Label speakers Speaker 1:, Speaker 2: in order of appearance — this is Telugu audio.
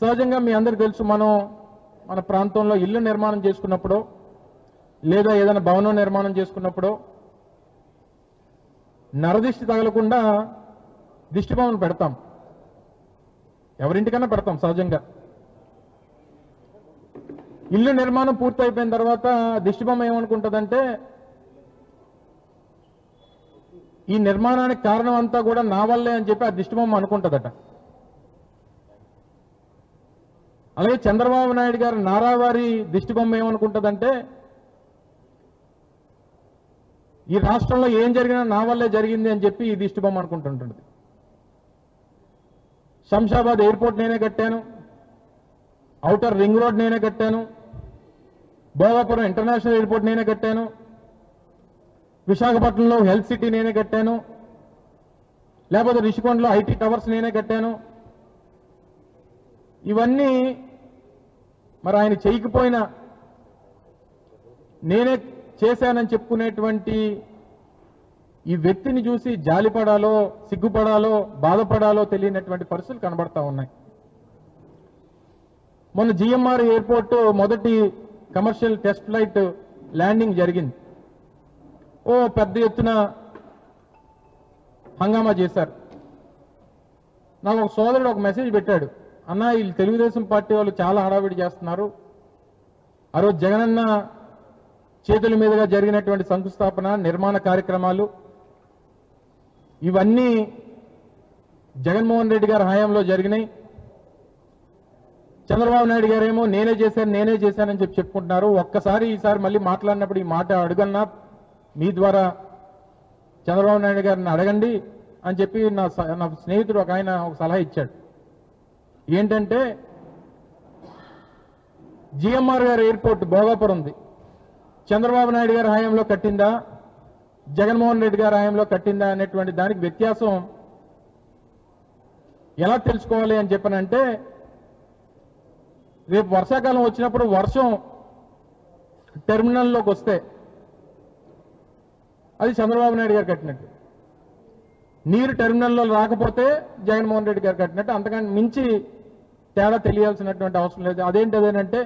Speaker 1: సహజంగా మీ అందరికీ తెలుసు, మన ప్రాంతంలో ఇల్లు నిర్మాణం చేసుకున్నప్పుడు లేదా ఏదైనా భవనం నిర్మాణం చేసుకున్నప్పుడు నరదిష్టి తగలకుండా దిష్టి బొమ్మను పెడతాం. ఎవరింటికన్నా పెడతాం సహజంగా. ఇల్లు నిర్మాణం పూర్తి అయిపోయిన తర్వాత దిష్టి బొమ్మ ఏమనుకుంటుందంటే, ఈ నిర్మాణానికి కారణం అంతా కూడా నా వల్లే అని చెప్పి ఆ దిష్టి బొమ్మ అనుకుంటుందట. అలాగే చంద్రబాబు నాయుడు గారు నారావారి దిష్టి బొమ్మ ఏమనుకుంటుందంటే, ఈ రాష్ట్రంలో ఏం జరిగినా నా వల్లే జరిగింది అని చెప్పి ఈ దిష్టి బొమ్మ అనుకుంటుంటుంది. శంషాబాద్ ఎయిర్పోర్ట్ నేనే కట్టాను, ఔటర్ రింగ్ రోడ్ నేనే కట్టాను, భోగాపురం ఇంటర్నేషనల్ ఎయిర్పోర్ట్ నేనే కట్టాను, విశాఖపట్నంలో హెల్త్ సిటీ నేనే కట్టాను, లేకపోతే రిషికొండలో ఐటీ టవర్స్ నేనే కట్టాను. ఇవన్నీ మరి ఆయన చేయకపోయినా నేనే చేశానని చెప్పుకునేటువంటి ఈ వ్యక్తిని చూసి జాలిపడాలో, సిగ్గుపడాలో, బాధపడాలో తెలియనటువంటి పరిస్థితులు కనబడతా ఉన్నాయి. మొన్న జిఎంఆర్ ఎయిర్పోర్ట్ మొదటి కమర్షియల్ టెస్ట్ ఫ్లైట్ ల్యాండింగ్ జరిగింది. పెద్ద ఎత్తున హంగామా చేశారు. నాకు ఒక సోదరుడు ఒక మెసేజ్ పెట్టాడు, అన్న వీళ్ళు తెలుగుదేశం పార్టీ వాళ్ళు చాలా హడావిడి చేస్తున్నారు. ఆ రోజు జగనన్న చేతుల మీదుగా జరిగినటువంటి శంకుస్థాపన, నిర్మాణ కార్యక్రమాలు ఇవన్నీ జగన్మోహన్ రెడ్డి గారి హయాంలో జరిగినాయి. చంద్రబాబు నాయుడు గారేమో నేనే చేశానని చెప్పుకుంటున్నారు. ఒక్కసారి ఈసారి మళ్ళీ మాట్లాడినప్పుడు ఈ మాట అడుగన్నా మీ ద్వారా చంద్రబాబు నాయుడు గారిని అడగండి అని చెప్పి నా స్నేహితుడు ఒక ఆయన ఒక సలహా ఇచ్చాడు. ఏంటంటే, జిఎంఆర్ గారి ఎయిర్పోర్ట్ భోగాపురం ఉంది, చంద్రబాబు నాయుడు గారి హయాంలో కట్టిందా, జగన్మోహన్ రెడ్డి గారి హయాంలో కట్టిందా అనేటువంటి దానికి వ్యత్యాసం ఎలా తెలుసుకోవాలి అని చెప్పనంటే, రేపు వర్షాకాలం వచ్చినప్పుడు వర్షం టెర్మినల్లోకి వస్తే అది చంద్రబాబు నాయుడు గారు కట్టినట్టు, నీరు టెర్మినల్లో రాకపోతే జగన్మోహన్ రెడ్డి గారు కట్టినట్టు. అంతకంటే మించి తేడా తెలియాల్సినటువంటి అవసరం లేదు. అదేంటంటే